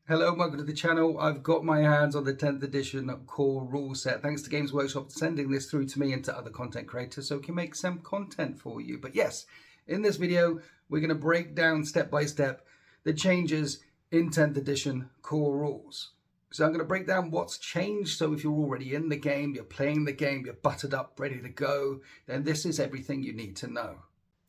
Hello and welcome to the channel. I've got my hands on the 10th edition core rule set. Thanks to Games Workshop for sending this through to me and to other content creators so we can make some content for you. But yes, in this video, we're going to break down step by step the changes in 10th edition core rules. So I'm going to break down what's changed. So if you're already in the game, you're playing the game, you're buttered up, ready to go, then this is everything you need to know.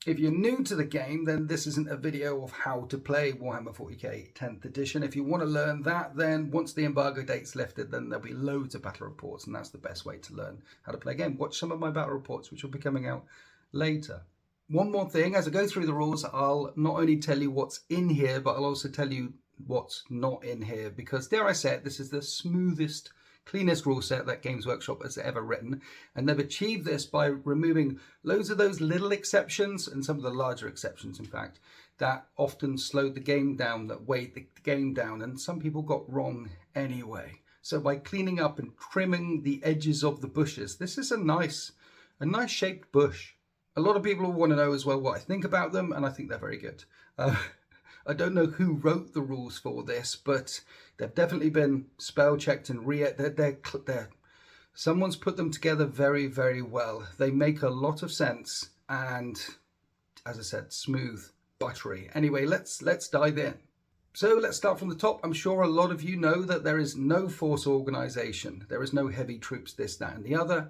If you're new to the game, then this isn't a video of how to play Warhammer 40k 10th edition. If you want to learn that, then once the embargo date's lifted, then there'll be loads of battle reports, and that's the best way to learn how to play a game. Watch some of my battle reports, which will be coming out later. One more thing, as I go through the rules, I'll not only tell you what's in here, but I'll also tell you what's not in here, because dare I say it, this is the smoothest, cleanest rule set that Games Workshop has ever written, and they've achieved this by removing loads of those little exceptions, and some of the larger exceptions in fact, that often slowed the game down, that weighed the game down, and some people got wrong anyway. So by cleaning up and trimming the edges of the bushes, this is a nice shaped bush. A lot of people will want to know as well what I think about them, and I think they're very good. I don't know who wrote the rules for this, but they've definitely been spell checked and someone's put them together very, very well. They make a lot of sense, and as I said, smooth, buttery. Anyway, let's dive in. So let's start from the top. I'm sure a lot of you know that there is no force organization. There is no heavy troops, this, that, and the other.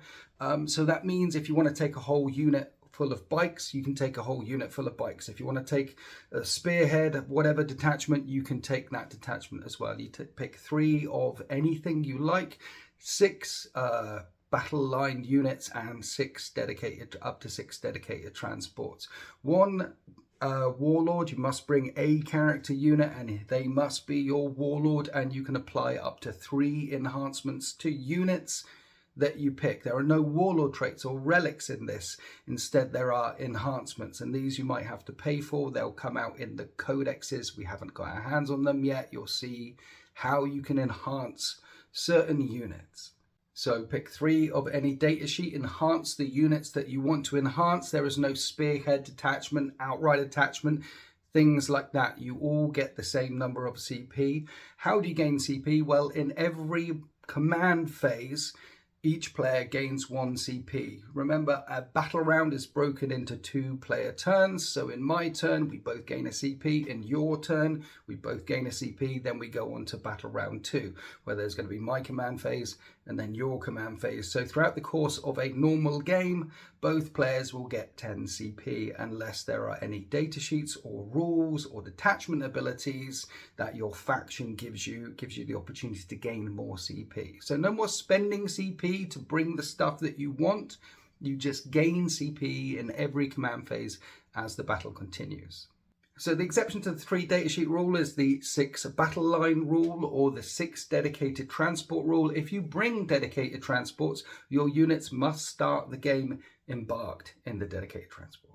So that means if you want to take a whole unit full of bikes, you can take a whole unit full of bikes. If you want to take a spearhead, whatever detachment, you can take that detachment as well. You pick 3 of anything you like, 6 battle line units, and 6 dedicated, up to 6 dedicated transports. 1 warlord, you must bring a character unit and they must be your warlord, and you can apply up to 3 enhancements to units that you pick. There are no warlord traits or relics in this. Instead, there are enhancements, and these you might have to pay for. They'll come out in the codexes. We haven't got our hands on them yet. You'll see how you can enhance certain units. So pick 3 of any datasheet, enhance the units that you want to enhance. There is no spearhead detachment, outright attachment, things like that. You all get the same number of CP. How do you gain CP? Well, in every command phase, each player gains 1 CP. Remember, a battle round is broken into 2 player turns. So in my turn, we both gain a CP. In your turn, we both gain a CP. Then we go on to battle round 2, where there's going to be my command phase and then your command phase. So throughout the course of a normal game, both players will get 10 CP unless there are any data sheets or rules or detachment abilities that your faction gives you the opportunity to gain more CP. So no more spending CP to bring the stuff that you want. You just gain CP in every command phase as the battle continues. So the exception to the 3 datasheet rule is the 6 battle line rule, or the 6 dedicated transport rule. If you bring dedicated transports, your units must start the game embarked in the dedicated transport.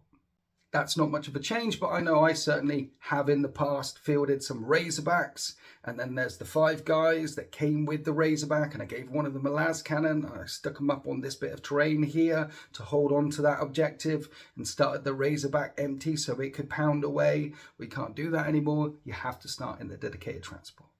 That's not much of a change, but I know I certainly have in the past fielded some Razorbacks, and then there's the 5 guys that came with the Razorback, and I gave one of them a las cannon. I stuck them up on this bit of terrain here to hold on to that objective and started the Razorback empty so it could pound away. We can't do that anymore. You have to start in the dedicated transport.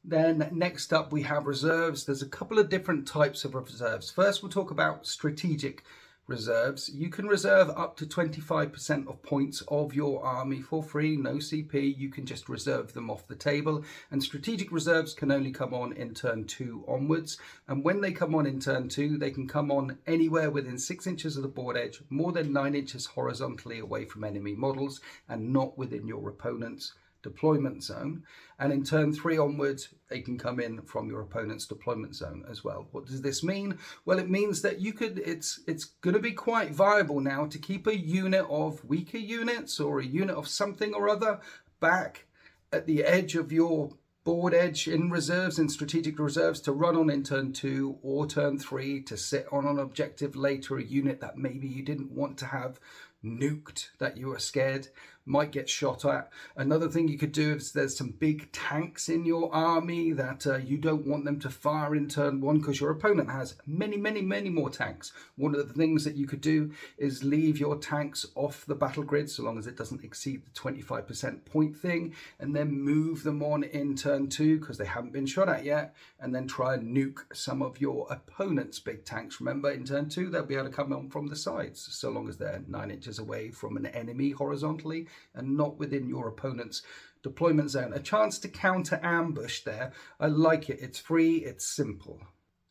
Then next up we have reserves. There's a couple of different types of reserves. First, we'll talk about strategic reserves. You can reserve up to 25% of points of your army for free, no CP. You can just reserve them off the table, and strategic reserves can only come on in turn 2 onwards. And when they come on in turn 2, they can come on anywhere within 6 inches of the board edge, more than 9 inches horizontally away from enemy models, and not within your opponent's deployment zone. And in turn 3 onwards, they can come in from your opponent's deployment zone as well. What does this mean? Well, it means that it's going to be quite viable now to keep a unit of weaker units or a unit of something or other back at the edge of your board edge in reserves, in strategic reserves, to run on in turn 2 or turn 3 to sit on an objective later, a unit that maybe you didn't want to have nuked, that you were scared might get shot at. Another thing you could do is there's some big tanks in your army that you don't want them to fire in turn one because your opponent has many more tanks. One of the things that you could do is leave your tanks off the battle grid so long as it doesn't exceed the 25% point thing, and then move them on in turn two because they haven't been shot at yet, and then try and nuke some of your opponent's big tanks. Remember, in turn two they'll be able to come on from the sides so long as they're 9 inches away from an enemy horizontally and not within your opponent's deployment zone. A chance to counter ambush there. I like it. It's free, it's simple.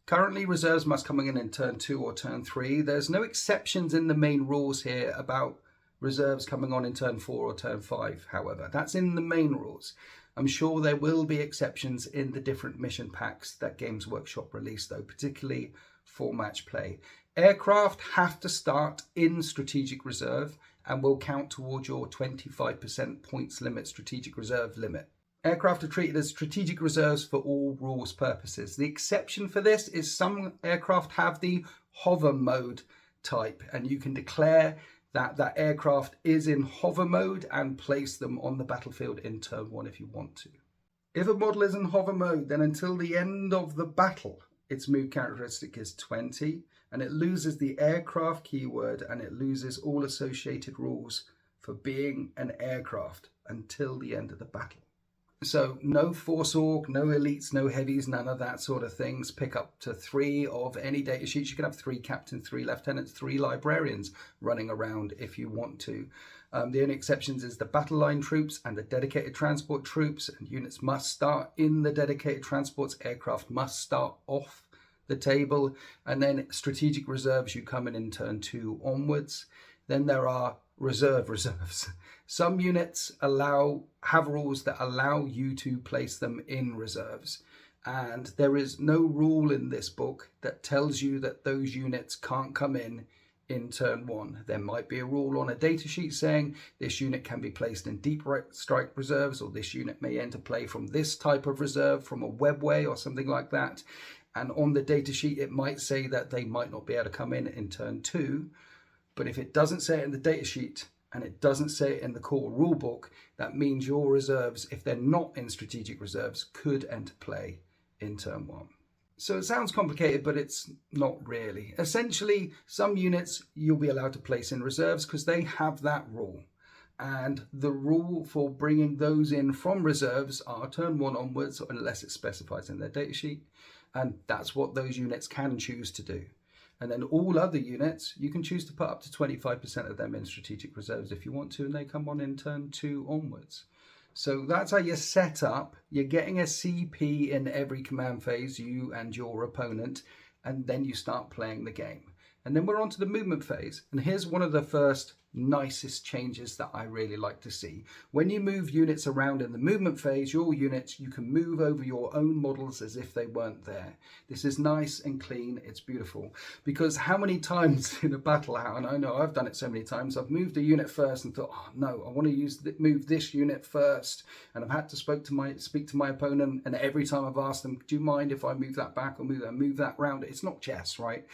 Currently, reserves must come in turn 2 or turn 3. There's no exceptions in the main rules here about reserves coming on in turn 4 or turn 5, however. That's in the main rules. I'm sure there will be exceptions in the different mission packs that Games Workshop release, though, particularly for match play. Aircraft have to start in strategic reserve and will count towards your 25% points limit strategic reserve limit. Aircraft are treated as strategic reserves for all rules purposes. The exception for this is some aircraft have the hover mode type, and you can declare that that aircraft is in hover mode and place them on the battlefield in turn 1 if you want to. If a model is in hover mode, then until the end of the battle, its move characteristic is 20, and it loses the aircraft keyword, and it loses all associated rules for being an aircraft until the end of the battle. So no Force Orc, no Elites, no Heavies, none of that sort of things. Pick up to 3 of any data sheets. You can have 3 captains, 3 lieutenants, 3 librarians running around if you want to. The only exceptions is the battle line troops and the dedicated transport troops, and units must start in the dedicated transports. Aircraft must start off the table, and then strategic reserves you come in turn 2 onwards. Then there are reserves. Some units have rules that allow you to place them in reserves, and there is no rule in this book that tells you that those units can't come in turn 1. There might be a rule on a data sheet saying this unit can be placed in deep strike reserves, or this unit may enter play from this type of reserve, from a webway or something like that. And on the data sheet, it might say that they might not be able to come in turn 2. But if it doesn't say it in the data sheet and it doesn't say it in the core rulebook, that means your reserves, if they're not in strategic reserves, could enter play in turn 1. So it sounds complicated, but it's not really. Essentially, some units you'll be allowed to place in reserves because they have that rule. And the rule for bringing those in from reserves are turn 1 onwards, unless it specifies in their data sheet. And that's what those units can choose to do. And then all other units, you can choose to put up to 25% of them in strategic reserves if you want to, and they come on in turn 2 onwards. So that's how you set up. You're getting a CP in every command phase, you and your opponent, and then you start playing the game. And then we're on to the movement phase. And here's one of the first nicest changes that I really like to see. When you move units around in the movement phase, your units, you can move over your own models as if they weren't there. This is nice and clean. It's beautiful. Because how many times in a battle, and I know I've done it so many times, I've moved a unit first and thought, oh no, I want to move this unit first. And I've had to speak to my opponent, and every time I've asked them, do you mind if I move that back or move that round? It's not chess, right?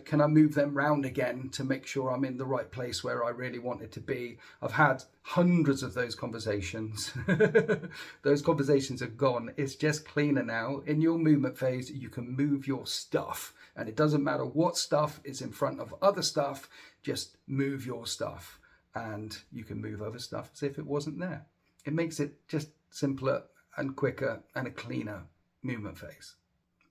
Can I move them round again to make sure I'm in the right place where I really want it to be? I've had hundreds of those conversations. Those conversations are gone. It's just cleaner now. In your movement phase, you can move your stuff, and it doesn't matter what stuff is in front of other stuff. Just move your stuff, and you can move other stuff as if it wasn't there. It makes it just simpler and quicker and a cleaner movement phase.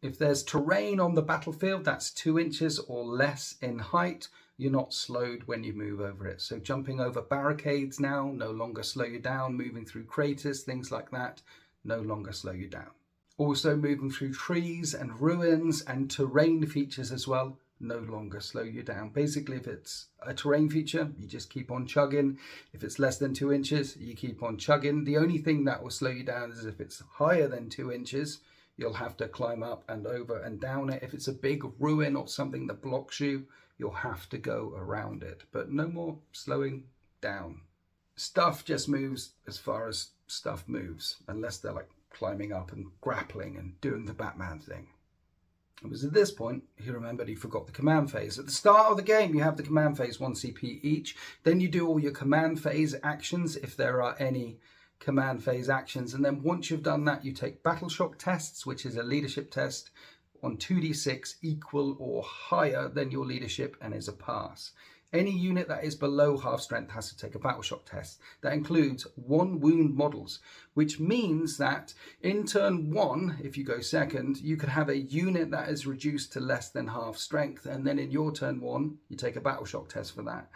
If there's terrain on the battlefield that's 2 inches or less in height, you're not slowed when you move over it. So jumping over barricades now no longer slow you down. Moving through craters, things like that, no longer slow you down. Also moving through trees and ruins and terrain features as well, no longer slow you down. Basically, if it's a terrain feature, you just keep on chugging. If it's less than 2 inches, you keep on chugging. The only thing that will slow you down is if it's higher than 2 inches. You'll have to climb up and over and down it. If it's a big ruin or something that blocks you, you'll have to go around it. But no more slowing down. Stuff just moves as far as stuff moves, unless they're like climbing up and grappling and doing the Batman thing. It was at this point he remembered he forgot the command phase. At the start of the game, you have the command phase, 1 CP each. Then you do all your command phase actions, if there are any command phase actions. And then once you've done that, you take battle shock tests, which is a leadership test on 2d6 equal or higher than your leadership and is a pass. Any unit that is below half strength has to take a battle shock test. That includes 1 wound models, which means that in turn 1, if you go second, you could have a unit that is reduced to less than half strength, and then in your turn 1, you take a battle shock test for that.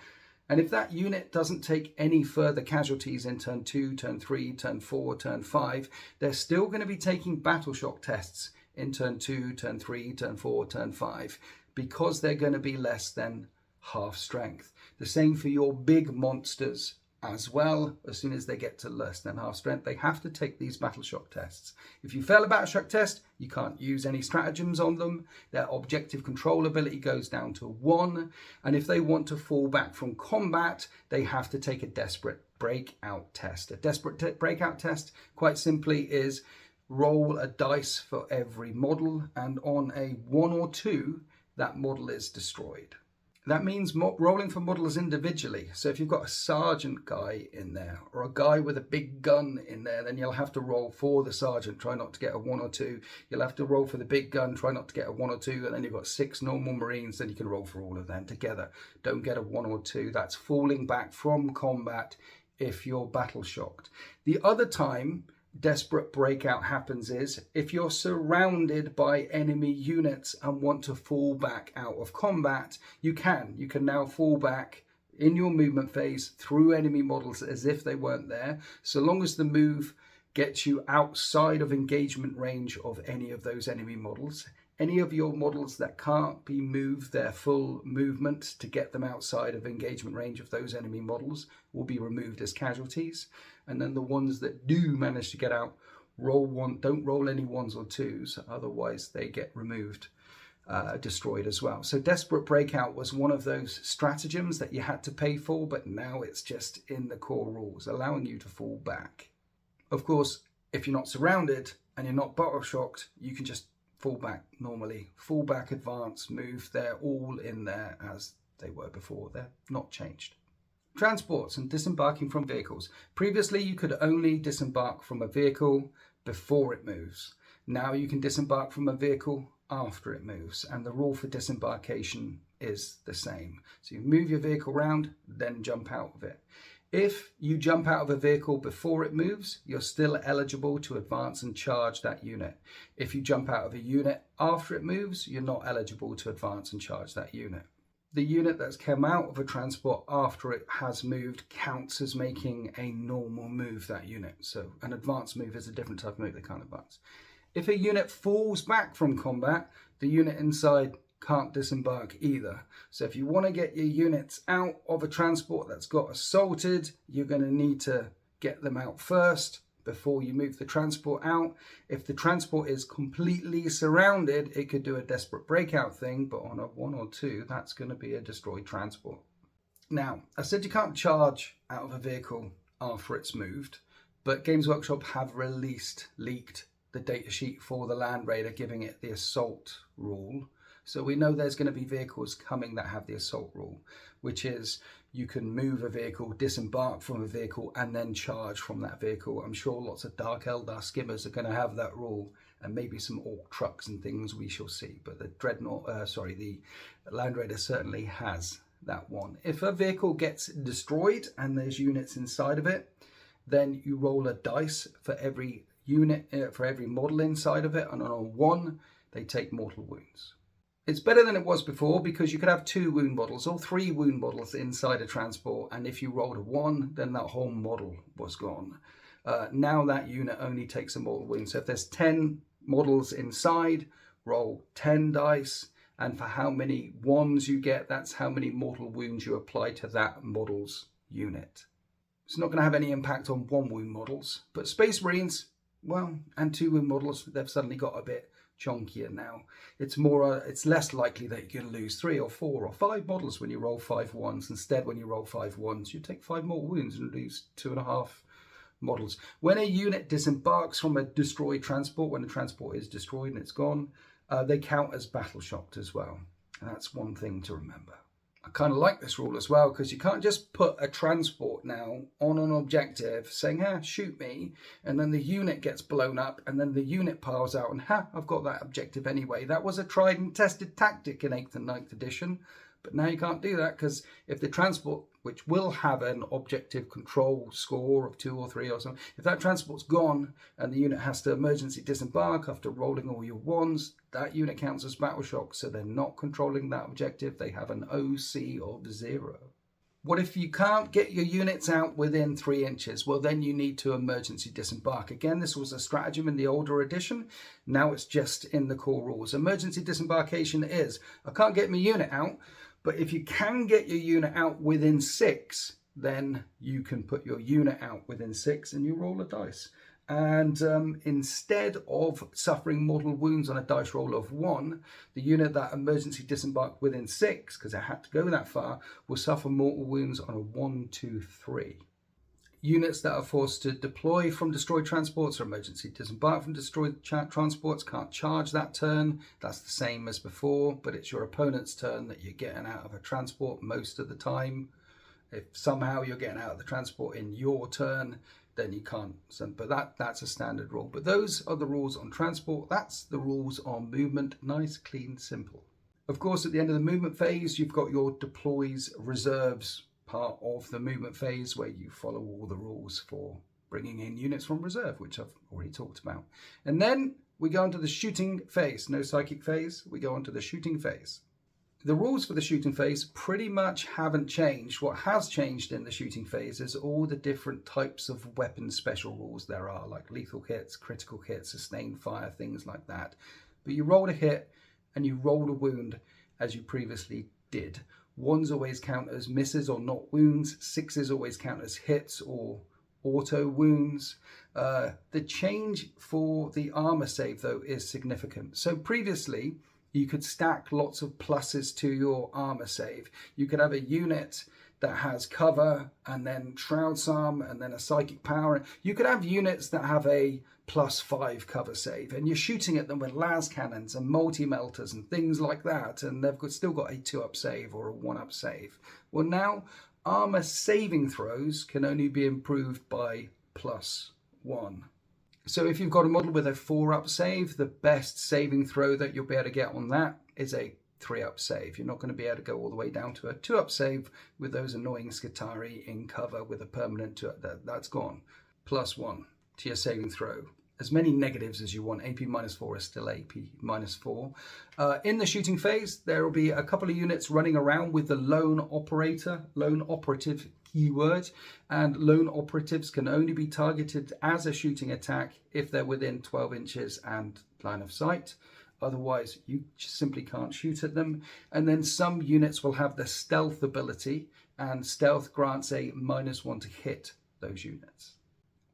And if that unit doesn't take any further casualties in turn 2, turn 3, turn 4, turn 5, they're still going to be taking battle shock tests in turn 2, turn 3, turn 4, turn 5, because they're going to be less than half strength. The same for your big monsters as well. As soon as they get to less than half strength, they have to take these battle shock tests. If you fail a battle shock test, you can't use any stratagems on them. Their objective control ability goes down to 1. And if they want to fall back from combat, they have to take a desperate breakout test. A desperate breakout test, quite simply, is roll a dice for every model, and on a 1 or 2, that model is destroyed. That means rolling for models individually. So if you've got a sergeant guy in there or a guy with a big gun in there, then you'll have to roll for the sergeant, try not to get a 1 or 2. You'll have to roll for the big gun, try not to get a 1 or 2. And then you've got 6 normal Marines, then you can roll for all of them together. Don't get a 1 or 2. That's falling back from combat if you're battle shocked. The other time desperate breakout happens is if you're surrounded by enemy units and want to fall back out of combat, you can now fall back in your movement phase through enemy models as if they weren't there, so long as the move gets you outside of engagement range of any of those enemy models. Any of your models that can't be moved their full movement to get them outside of engagement range of those enemy models will be removed as casualties. And then the ones that do manage to get out, don't roll any 1s or 2s, otherwise they get removed, destroyed as well. So Desperate Breakout was one of those stratagems that you had to pay for, but now it's just in the core rules, allowing you to fall back. Of course, if you're not surrounded and you're not battle shocked, you can just fall back normally. Fall back, advance, move, they're all in there as they were before. They're not changed. Transports and disembarking from vehicles. Previously, you could only disembark from a vehicle before it moves. Now you can disembark from a vehicle after it moves, and the rule for disembarkation is the same. So you move your vehicle around, then jump out of it. If you jump out of a vehicle before it moves, you're still eligible to advance and charge that unit. If you jump out of a unit after it moves, you're not eligible to advance and charge that unit. The unit that's come out of a transport after it has moved counts as making a normal move, that unit. So an advanced move is a different type of move, they can't advance. If a unit falls back from combat, the unit inside can't disembark either. So if you want to get your units out of a transport that's got assaulted, you're going to need to get them out first before you move the transport out. If the transport is completely surrounded, it could do a desperate breakout thing, but on a 1 or 2, that's going to be a destroyed transport. Now, I said you can't charge out of a vehicle after it's moved, but Games Workshop have leaked the datasheet for the Land Raider, giving it the assault rule. So we know there's going to be vehicles coming that have the assault rule, which is you can move a vehicle, disembark from a vehicle, and then charge from that vehicle. I'm sure lots of Dark Eldar skimmers are going to have that rule, and maybe some Orc trucks and things we shall see. But the the Land Raider certainly has that one. If a vehicle gets destroyed and there's units inside of it, then you roll a dice for every unit, for every model inside of it, and on a 1, they take mortal wounds. It's better than it was before because you could have 2 wound models or 3 wound models inside a transport, and if you rolled a 1, then that whole model was gone. Now that unit only takes a mortal wound. So if there's 10 models inside, roll 10 dice, and for how many 1s you get, that's how many mortal wounds you apply to that model's unit. It's not going to have any impact on 1 wound models, but Space Marines, well, and 2 wound models, they've suddenly got a bit chunkier now. It's less likely that you're going to lose 3 or 4 or 5 models when you roll 5 1s. Instead, when you roll 5 1s, you take 5 more wounds and lose 2.5 models. When a unit disembarks from a destroyed transport, when the transport is destroyed and it's gone, they count as battle shocked as well. And that's one thing to remember. I kind of like this rule as well, because you can't just put a transport now on an objective saying, shoot me, and then the unit gets blown up, and then the unit piles out, and I've got that objective anyway. That was a tried and tested tactic in 8th and 9th edition, but now you can't do that, because if the transport, which will have an objective control score of 2 or 3 or something, if that transport's gone and the unit has to emergency disembark after rolling all your ones, that unit counts as battle shock, so they're not controlling that objective. They have an OC of 0. What if you can't get your units out within 3 inches? Well, then you need to emergency disembark. Again, this was a stratagem in the older edition. Now it's just in the core rules. Emergency disembarkation is, I can't get my unit out, but if you can get your unit out within 6, then you can put your unit out within 6 and you roll a dice. And instead of suffering mortal wounds on a dice roll of 1, the unit that emergency disembarked within 6, because it had to go that far, will suffer mortal wounds on a 1, 2, 3. Units that are forced to deploy from destroyed transports or emergency disembark from destroyed transports can't charge that turn. That's the same as before, but it's your opponent's turn that you're getting out of a transport most of the time. If somehow you're getting out of the transport in your turn, then you can't. But that's a standard rule. But those are the rules on transport. That's the rules on movement. Nice, clean, simple. Of course, at the end of the movement phase, you've got your deploys reserves part of the movement phase, where you follow all the rules for bringing in units from reserve, which I've already talked about. And then we go into the shooting phase. No psychic phase. We go on to the shooting phase. The rules for the shooting phase pretty much haven't changed. What has changed in the shooting phase is all the different types of weapon special rules there are, like lethal hits, critical hits, sustained fire, things like that. But you roll a hit and you roll a wound as you previously did. 1s always count as misses or not wounds. 6s always count as hits or auto wounds. The change for the armor save, though, is significant. So previously, you could stack lots of pluses to your armor save. You could have a unit that has cover and then Shroud's Arm and then a psychic power. You could have units that have a +5 cover save, and you're shooting at them with las cannons and multi-melters and things like that, and they've still got a 2-up save or a 1-up save. Well, now armor saving throws can only be improved by +1. So if you've got a model with a 4-up save, the best saving throw that you'll be able to get on that is a 3-up save. You're not going to be able to go all the way down to a 2-up save with those annoying Skitarii in cover with a permanent 2-up. That's gone. +1 to your saving throw. As many negatives as you want. AP -4 is still AP -4. In the shooting phase, there will be a couple of units running around with the lone operative keyword, and lone operatives can only be targeted as a shooting attack if they're within 12 inches and line of sight. Otherwise, you simply can't shoot at them. And then some units will have the stealth ability, and stealth grants a -1 to hit those units.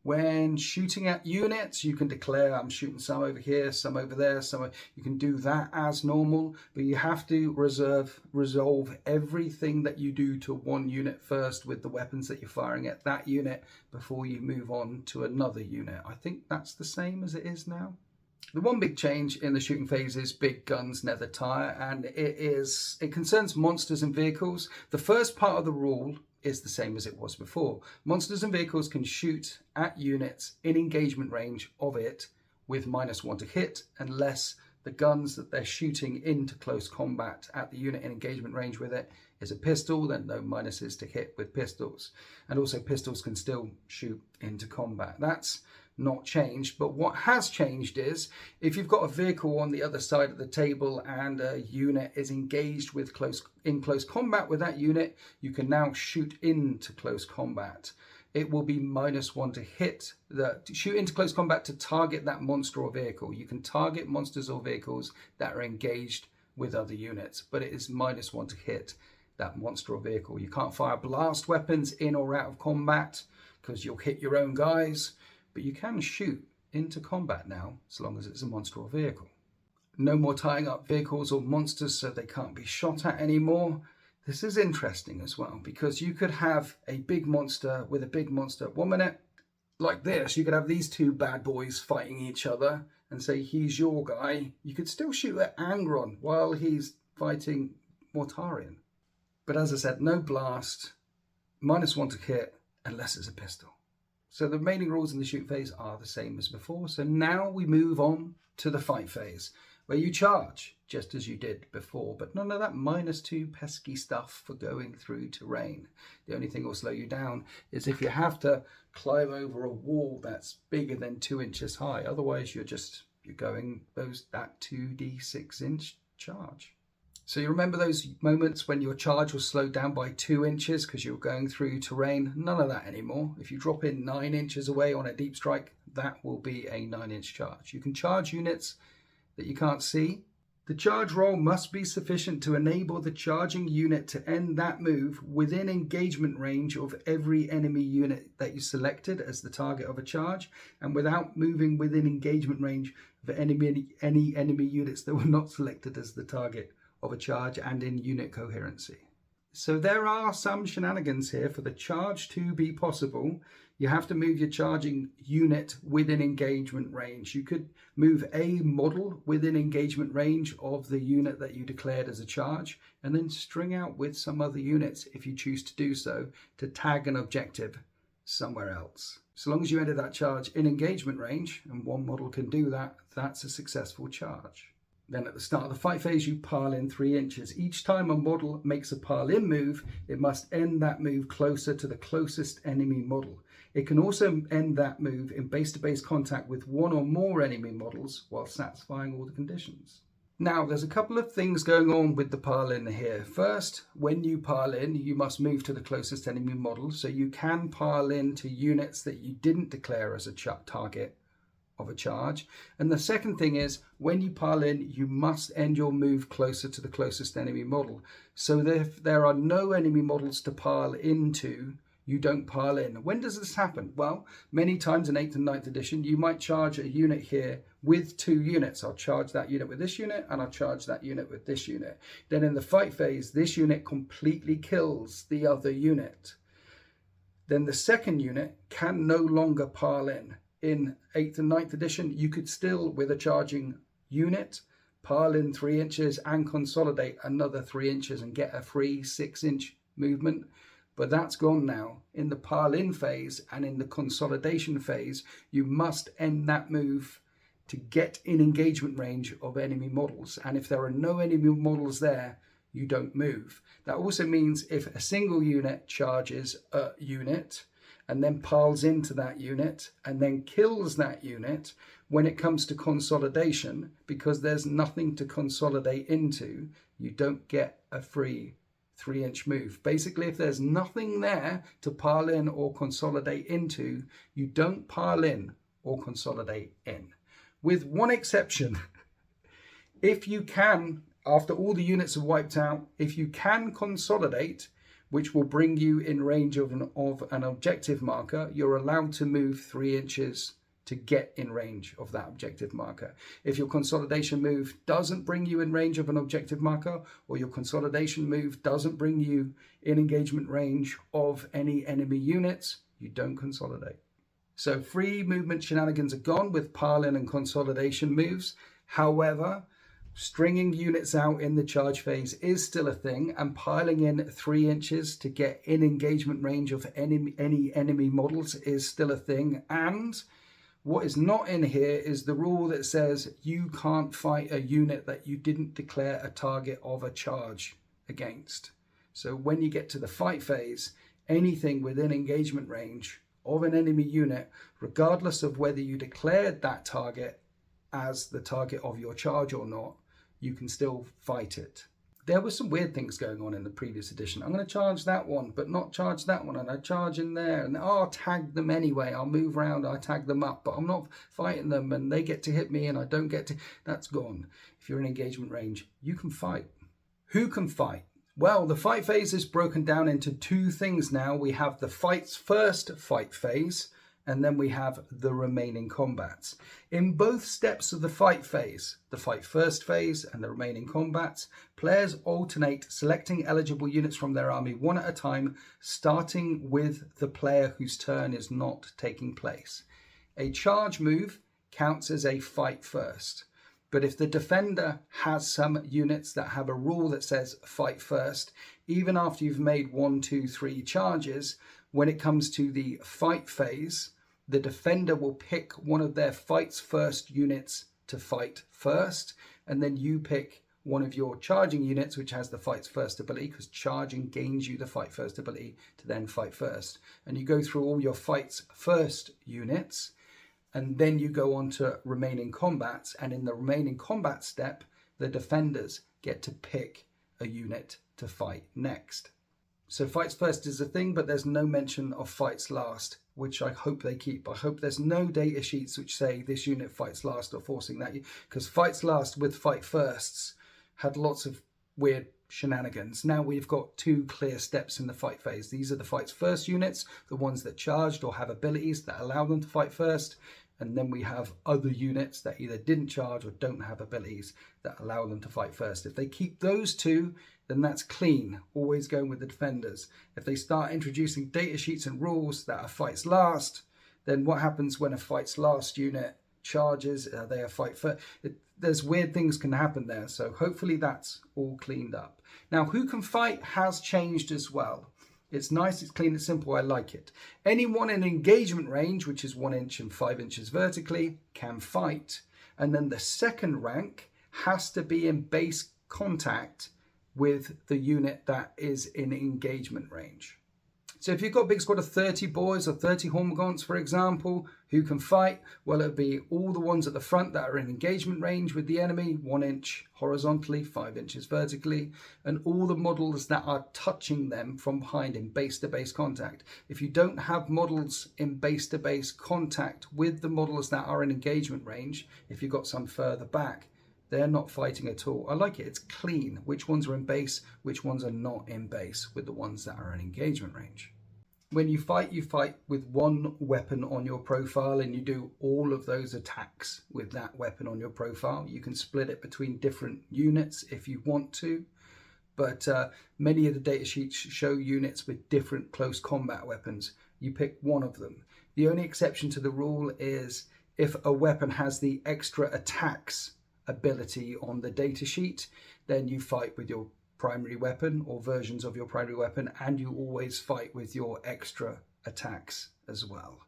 When shooting at units, you can declare, I'm shooting some over here, some over there, you can do that as normal, but you have to resolve everything that you do to one unit first with the weapons that you're firing at that unit before you move on to another unit. I think that's the same as it is now. The one big change in the shooting phase is big guns never tire, and it concerns monsters and vehicles. The first part of the rule is the same as it was before. Monsters and vehicles can shoot at units in engagement range of it with -1 to hit, unless the guns that they're shooting into close combat at the unit in engagement range with it is a pistol, then no minuses to hit with pistols. And also pistols can still shoot into combat. That's not changed, but what has changed is if you've got a vehicle on the other side of the table and a unit is engaged with in close combat with that unit, you can now shoot into close combat. It will be -1 to hit shoot into close combat to target that monster or vehicle. You can target monsters or vehicles that are engaged with other units, but it is -1 to hit that monster or vehicle. You can't fire blast weapons in or out of combat because you'll hit your own guys. But you can shoot into combat now, as long as it's a monster or vehicle. No more tying up vehicles or monsters so they can't be shot at anymore. This is interesting as well, because you could have a big monster with a big monster 1 minute, like this, you could have these two bad boys fighting each other and say he's your guy. You could still shoot at Angron while he's fighting Mortarion. But as I said, no blast, -1 to hit unless it's a pistol. So the remaining rules in the shoot phase are the same as before. So now we move on to the fight phase, where you charge just as you did before, but none of that -2 pesky stuff for going through terrain. The only thing that will slow you down is if you have to climb over a wall that's bigger than 2 inches high. Otherwise, you're going that 2d6-inch charge. So you remember those moments when your charge was slowed down by 2 inches because you were going through terrain? None of that anymore. If you drop in 9 inches away on a deep strike, that will be a 9-inch charge. You can charge units that you can't see. The charge roll must be sufficient to enable the charging unit to end that move within engagement range of every enemy unit that you selected as the target of a charge, and without moving within engagement range of any enemy units that were not selected as the target of a charge, and in unit coherency. So there are some shenanigans here. For the charge to be possible, you have to move your charging unit within engagement range. You could move a model within engagement range of the unit that you declared as a charge, and then string out with some other units, if you choose to do so, to tag an objective somewhere else. So long as you enter that charge in engagement range, and one model can do that, that's a successful charge. Then at the start of the fight phase, you pile in 3 inches. Each time a model makes a pile in move, it must end that move closer to the closest enemy model. It can also end that move in base-to-base contact with one or more enemy models while satisfying all the conditions. Now, there's a couple of things going on with the pile in here. First, when you pile in, you must move to the closest enemy model, so you can pile in to units that you didn't declare as a target of a charge. And the second thing is, when you pile in, you must end your move closer to the closest enemy model. So if there are no enemy models to pile into, you don't pile in. When does this happen? Well, many times in 8th and 9th edition, you might charge a unit here with 2 units. I'll charge that unit with this unit, and I'll charge that unit with this unit. Then in the fight phase, this unit completely kills the other unit. Then the second unit can no longer pile in. In 8th and 9th edition, you could still, with a charging unit, pile in 3 inches and consolidate another 3 inches and get a free 6-inch movement. But that's gone now. In the pile in phase and in the consolidation phase, you must end that move to get in engagement range of enemy models. And if there are no enemy models there, you don't move. That also means if a single unit charges a unit and then piles into that unit and then kills that unit, when it comes to consolidation, because there's nothing to consolidate into, you don't get a free 3-inch move. Basically, if there's nothing there to pile in or consolidate into, you don't pile in or consolidate in. With one exception. If you can, after all the units are wiped out, if you can consolidate, which will bring you in range of an objective marker, you're allowed to move 3 inches to get in range of that objective marker. If your consolidation move doesn't bring you in range of an objective marker, or your consolidation move doesn't bring you in engagement range of any enemy units, you don't consolidate. So free movement shenanigans are gone with pile in and consolidation moves. However, stringing units out in the charge phase is still a thing, and piling in 3 inches to get in engagement range of any enemy models is still a thing. And what is not in here is the rule that says you can't fight a unit that you didn't declare a target of a charge against. So when you get to the fight phase, anything within engagement range of an enemy unit, regardless of whether you declared that target as the target of your charge or not, you can still fight it. There were some weird things going on in the previous edition. I'm going to charge that one, but not charge that one, and I charge in there, and I'll tag them anyway. I'll move around, I tag them up, but I'm not fighting them, and they get to hit me, and I don't get to. That's gone. If you're in engagement range, you can fight. Who can fight? Well, the fight phase is broken down into 2 things now. We have the first fight phase, and then we have the remaining combats. In both steps of the fight phase, the fight first phase and the remaining combats, players alternate selecting eligible units from their army one at a time, starting with the player whose turn is not taking place. A charge move counts as a fight first, but if the defender has some units that have a rule that says fight first, even after you've made 1, 2, 3 charges, when it comes to the fight phase, the defender will pick one of their fights first units to fight first, and then you pick one of your charging units which has the fights first ability, because charging gains you the fight first ability to then fight first. And you go through all your fights first units, and then you go on to remaining combats, and in the remaining combat step, the defenders get to pick a unit to fight next. So fights first is a thing, but there's no mention of fights last, which I hope they keep. I hope there's no data sheets which say this unit fights last or forcing that, because fights last with fight firsts had lots of weird shenanigans. Now we've got 2 clear steps in the fight phase. These are the fights first units, the ones that charged or have abilities that allow them to fight first. And then we have other units that either didn't charge or don't have abilities that allow them to fight first. If they keep those 2, then that's clean, always going with the defenders. If they start introducing data sheets and rules that are fights last, then what happens when a fights last unit charges? Are they a fight first? There's weird things can happen there, so hopefully that's all cleaned up. Now, who can fight has changed as well. It's nice, it's clean, it's simple, I like it. Anyone in engagement range, which is 1 inch and 5 inches vertically, can fight. And then the second rank has to be in base contact with the unit that is in engagement range. So if you've got a big squad of 30 boys or 30 Hormagaunts, for example, who can fight, well, it'll be all the ones at the front that are in engagement range with the enemy, 1 inch horizontally, 5 inches vertically, and all the models that are touching them from behind in base-to-base contact. If you don't have models in base-to-base contact with the models that are in engagement range, if you've got some further back, they're not fighting at all. I like it. It's clean. Which ones are in base, which ones are not in base with the ones that are in engagement range. When you fight with 1 weapon on your profile, and you do all of those attacks with that weapon on your profile. You can split it between different units if you want to, but many of the data sheets show units with different close combat weapons. You pick one of them. The only exception to the rule is if a weapon has the extra attacks ability on the data sheet, then you fight with your primary weapon or versions of your primary weapon, and you always fight with your extra attacks as well.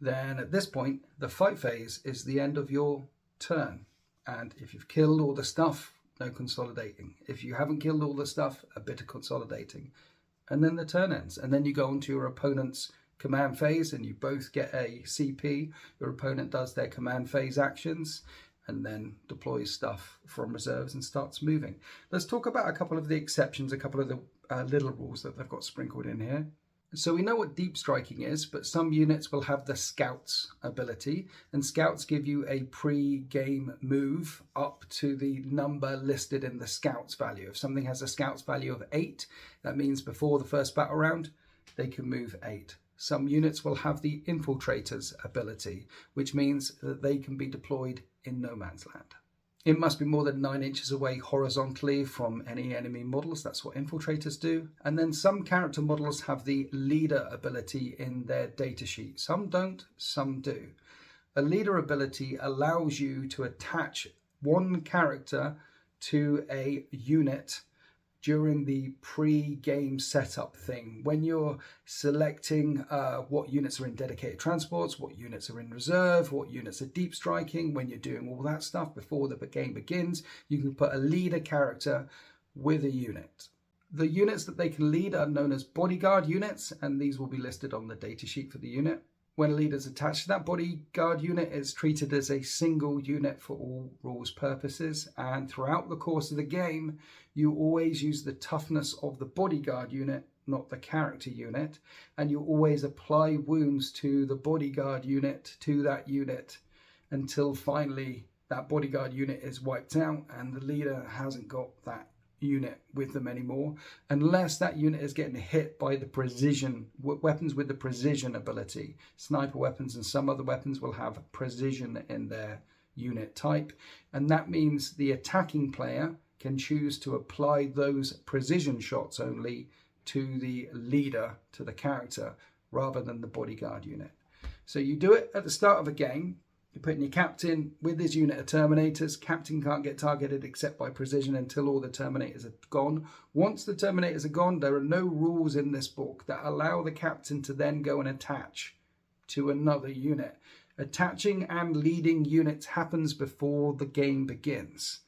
Then at this point, the fight phase is the end of your turn, and if you've killed all the stuff, no consolidating. If you haven't killed all the stuff, a bit of consolidating, and then the turn ends, and then you go on to your opponent's command phase, and you both get a CP. Your opponent does their command phase actions and then deploys stuff from reserves and starts moving. Let's talk about a couple of the exceptions, a couple of the little rules that they've got sprinkled in here. So we know what deep striking is, but some units will have the scouts ability, and scouts give you a pre-game move up to the number listed in the scouts value. If something has a scouts value of 8, that means before the first battle round, they can move 8. Some units will have the infiltrators ability, which means that they can be deployed in no man's land. It must be more than 9 inches away horizontally from any enemy models. That's what infiltrators do. And then some character models have the leader ability in their datasheet. Some don't, some do. A leader ability allows you to attach one character to a unit during the pre-game setup thing. When you're selecting what units are in dedicated transports, what units are in reserve, what units are deep striking, when you're doing all that stuff before the game begins, you can put a leader character with a unit. The units that they can lead are known as bodyguard units, and these will be listed on the datasheet for the unit. When a leader is attached to that bodyguard unit, it's treated as a single unit for all rules purposes, and throughout the course of the game, you always use the toughness of the bodyguard unit, not the character unit, and you always apply wounds to the bodyguard unit, to that unit, until finally that bodyguard unit is wiped out and the leader hasn't got that unit with them anymore, unless that unit is getting hit by the precision weapons with the precision ability. Sniper weapons and some other weapons will have precision in their unit type, and that means the attacking player can choose to apply those precision shots only to the leader, to the character, rather than the bodyguard unit. So you do it at the start of a game. You're putting your captain with his unit of Terminators. Captain can't get targeted except by precision until all the Terminators are gone. Once the Terminators are gone, there are no rules in this book that allow the captain to then go and attach to another unit. Attaching and leading units happens before the game begins,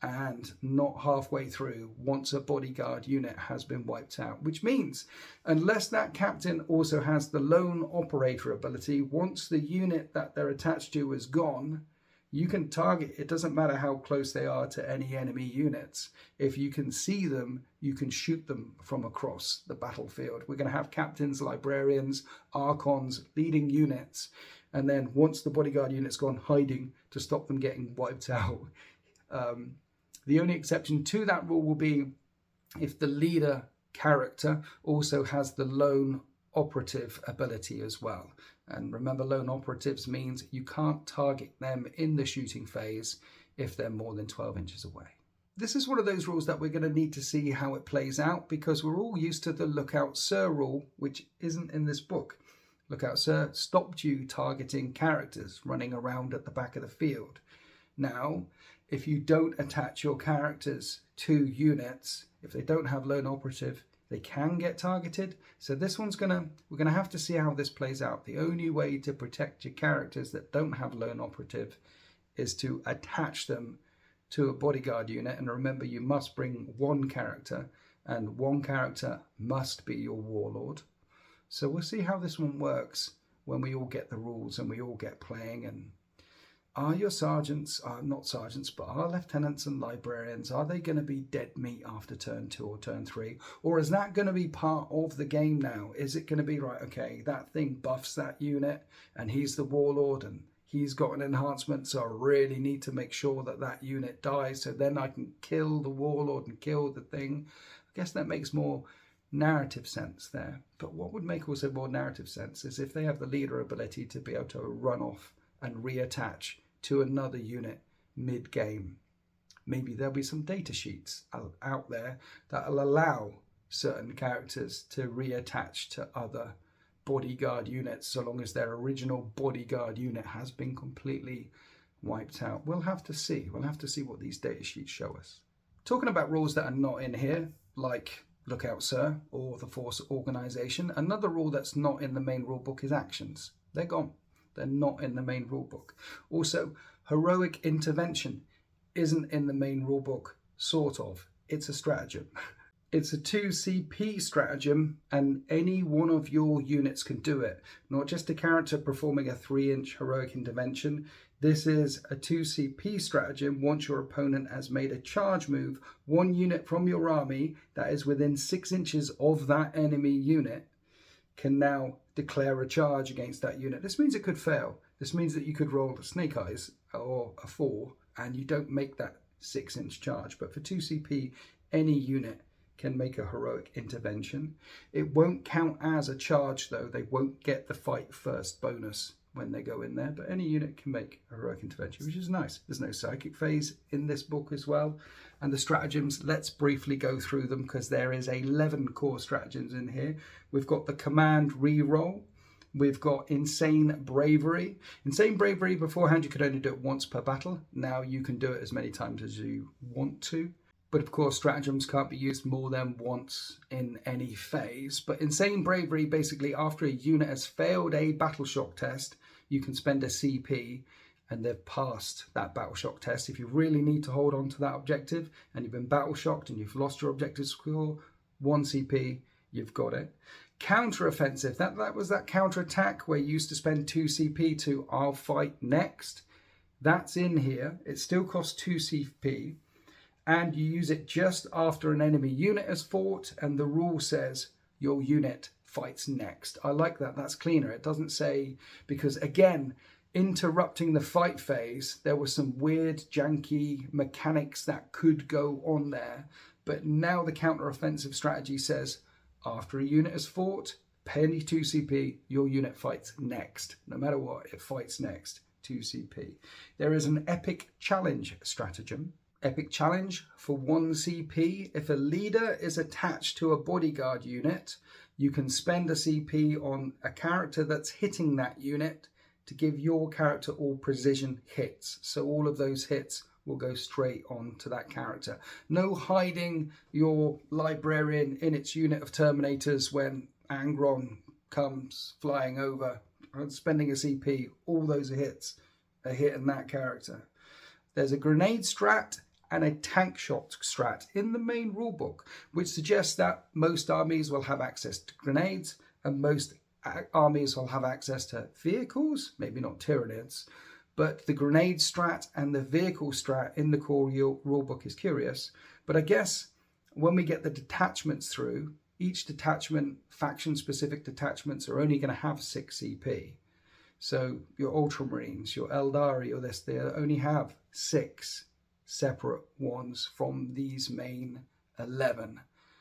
and not halfway through once a bodyguard unit has been wiped out, which means unless that captain also has the lone operator ability, once the unit that they're attached to is gone, you can target. It doesn't matter how close they are to any enemy units. If you can see them, you can shoot them from across the battlefield. We're going to have captains, librarians, archons, leading units, and then once the bodyguard unit's gone, hiding to stop them getting wiped out. The only exception to that rule will be if the leader character also has the lone operative ability as well. And remember, lone operatives means you can't target them in the shooting phase if they're more than 12 inches away. This is one of those rules that we're going to need to see how it plays out, because we're all used to the Lookout Sir rule, which isn't in this book. Lookout Sir stopped you targeting characters running around at the back of the field. Now, if you don't attach your characters to units, if they don't have lone operative, they can get targeted. So this one's we're gonna have to see how this plays out. The only way to protect your characters that don't have lone operative is to attach them to a bodyguard unit. And remember, you must bring one character, and one character must be your warlord. So we'll see how this one works when we all get the rules and we all get playing. And are your sergeants, not sergeants, but are lieutenants and librarians, are they going to be dead meat after turn 2 or turn 3? Or is that going to be part of the game now? Is it going to be, right, okay, that thing buffs that unit and he's the warlord and he's got an enhancement, so I really need to make sure that that unit dies so then I can kill the warlord and kill the thing. I guess that makes more narrative sense there. But what would make also more narrative sense is if they have the leader ability to be able to run off and reattach to another unit mid-game. Maybe there'll be some data sheets out there that'll allow certain characters to reattach to other bodyguard units so long as their original bodyguard unit has been completely wiped out. We'll have to see. We'll have to see what these data sheets show us. Talking about rules that are not in here, like Lookout Sir or the Force Organization, another rule that's not in the main rulebook is actions. They're gone. They're not in the main rulebook. Also, heroic intervention isn't in the main rulebook, sort of. It's a stratagem. It's a 2CP stratagem, and any one of your units can do it. Not just a character performing a 3-inch heroic intervention. This is a 2CP stratagem. Once your opponent has made a charge move, one unit from your army that is within 6 inches of that enemy unit can now declare a charge against that unit. This means it could fail. This means that you could roll a snake eyes or a 4 and you don't make that 6-inch charge. But for 2CP, any unit can make a heroic intervention. It won't count as a charge though. They won't get the fight first bonus when they go in there, but any unit can make a heroic intervention, which is nice. There's no psychic phase in this book as well. And the stratagems, let's briefly go through them because there is 11 core stratagems in here. We've got the command reroll. We've got insane bravery. Insane bravery, beforehand you could only do it once per battle. Now you can do it as many times as you want to. But of course, stratagems can't be used more than once in any phase. But insane bravery, basically after a unit has failed a battle shock test, you can spend a CP and they've passed that battle shock test. If you really need to hold on to that objective and you've been battle shocked and you've lost your objective score, 1 CP, you've got it. Counter offensive, that was that counter attack where you used to spend 2 CP to I'll fight next. That's in here. It still costs 2 CP. And you use it just after an enemy unit has fought and the rule says your unit fights next. I like that. That's cleaner. It doesn't say, because again, interrupting the fight phase, there were some weird janky mechanics that could go on there But now the counter-offensive strategy says, after a unit has fought, pay any 2 CP, your unit fights next. No matter what, it fights next, 2 CP. There is an epic challenge stratagem. Epic challenge for 1 CP. If a leader is attached to a bodyguard unit, you can spend a CP on a character that's hitting that unit to give your character all precision hits. So all of those hits will go straight on to that character. No hiding your librarian in its unit of Terminators when Angron comes flying over and spending a CP. All those hits are hitting that character. There's a grenade strat and a tank shot strat in the main rulebook, which suggests that most armies will have access to grenades and most armies will have access to vehicles, maybe not Tyranids, but the grenade strat and the vehicle strat in the core rulebook is curious. But I guess when we get the detachments through, each detachment, faction-specific detachments, are only going to have 6 CP. So your Ultramarines, your Eldari, or this, they only have 6 separate ones from these main 11.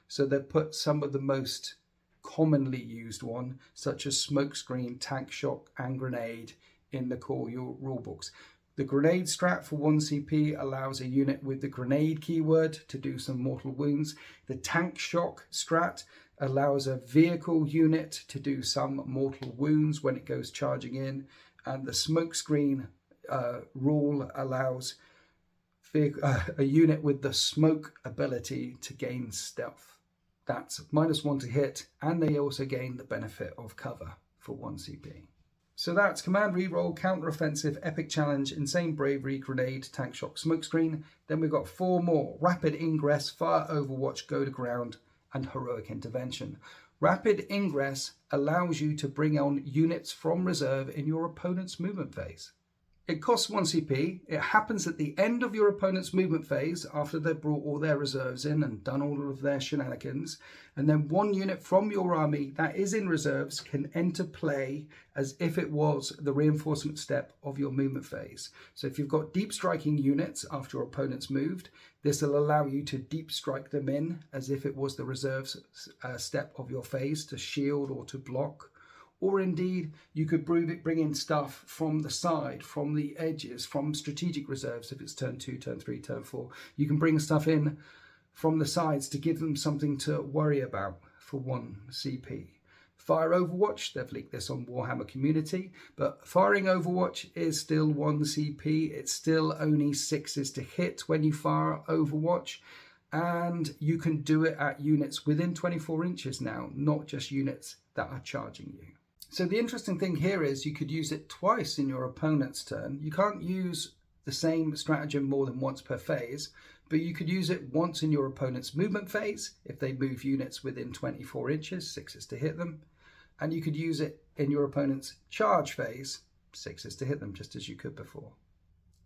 So they've put some of the most commonly used one, such as smokescreen, tank shock, and grenade, in the core rulebooks. The grenade strat for 1 CP allows a unit with the grenade keyword to do some mortal wounds. The tank shock strat allows a vehicle unit to do some mortal wounds when it goes charging in. And the smokescreen rule allows a unit with the smoke ability to gain stealth. That's -1 to hit, and they also gain the benefit of cover for 1 CP. So that's Command Reroll, Counter-Offensive, Epic Challenge, Insane Bravery, Grenade, Tank Shock, Smokescreen. Then we've got 4 more: Rapid Ingress, Fire Overwatch, Go to Ground, and Heroic Intervention. Rapid Ingress allows you to bring on units from reserve in your opponent's movement phase. It costs 1 CP. It happens at the end of your opponent's movement phase after they've brought all their reserves in and done all of their shenanigans. And then 1 unit from your army that is in reserves can enter play as if it was the reinforcement step of your movement phase. So if you've got deep striking units after your opponent's moved, this will allow you to deep strike them in as if it was the reserves step of your phase to shield or to block. Or indeed, you could bring in stuff from the side, from the edges, from strategic reserves if it's turn 2, turn 3, turn 4. You can bring stuff in from the sides to give them something to worry about for 1 CP. Fire Overwatch, they've leaked this on Warhammer Community, but firing Overwatch is still 1 CP. It's still only 6s to hit when you fire Overwatch. And you can do it at units within 24 inches now, not just units that are charging you. So the interesting thing here is you could use it twice in your opponent's turn. You can't use the same stratagem more than once per phase, but you could use it once in your opponent's movement phase if they move units within 24 inches, 6s to hit them. And you could use it in your opponent's charge phase, 6s to hit them, just as you could before.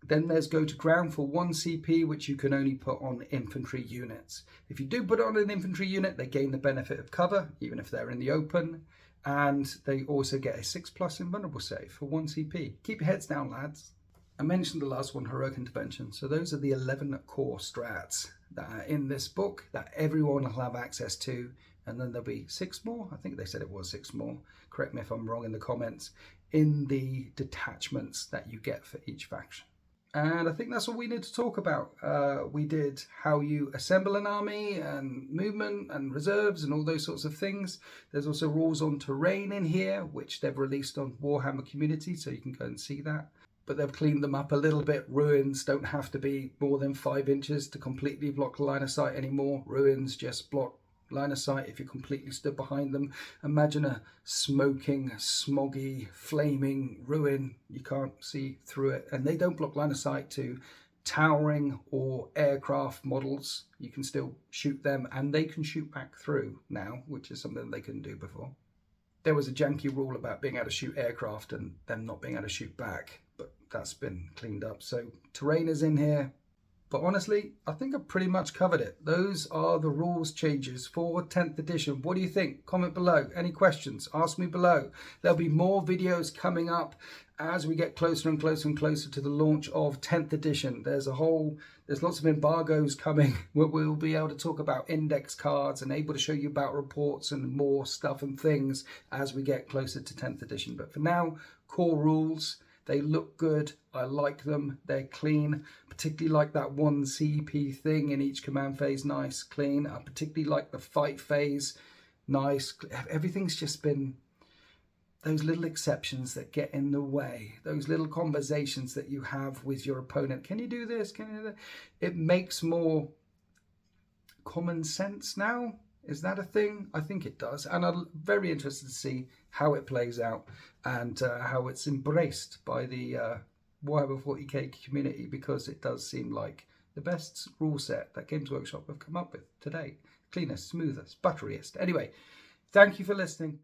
Then there's Go to Ground for 1 CP, which you can only put on infantry units. If you do put it on an infantry unit, they gain the benefit of cover, even if they're in the open. And they also get a 6+ invulnerable save for 1 CP. Keep your heads down, lads. I mentioned the last one, Heroic Intervention. So those are the 11 core strats that are in this book that everyone will have access to. And then there'll be 6 more. I think they said it was 6 more. Correct me if I'm wrong in the comments. In the detachments that you get for each faction. And I think that's all we need to talk about. We did how you assemble an army and movement and reserves and all those sorts of things. There's also rules on terrain in here, which they've released on Warhammer Community, so you can go and see that. But they've cleaned them up a little bit. Ruins don't have to be more than 5 inches to completely block line of sight anymore. Ruins just block line of sight if you completely stood behind them. Imagine a smoking, smoggy, flaming ruin. You can't see through it. And they don't block line of sight to towering or aircraft models. You can still shoot them and they can shoot back through now, which is something they couldn't do before. There was a janky rule about being able to shoot aircraft and them not being able to shoot back, but that's been cleaned up. So terrain is in here. But honestly, I think I've pretty much covered it. Those are the rules changes for 10th edition. What do you think? Comment below. Any questions? Ask me below. There'll be more videos coming up as we get closer and closer and closer to the launch of 10th edition. There's lots of embargoes coming where we'll be able to talk about index cards and able to show you about reports and more stuff and things as we get closer to 10th edition. But for now, core rules. They look good. I like them. They're clean. Particularly like that one CP thing in each command phase. Nice, clean. I particularly like the fight phase. Nice. Everything's just been those little exceptions that get in the way. Those little conversations that you have with your opponent. Can you do this? Can you do that? It makes more common sense now. Is that a thing? I think it does. And I'm very interested to see how it plays out and how it's embraced by the Warhammer 40k community, because it does seem like the best rule set that Games Workshop have come up with today. Cleanest, smoothest, butteriest. Anyway, thank you for listening.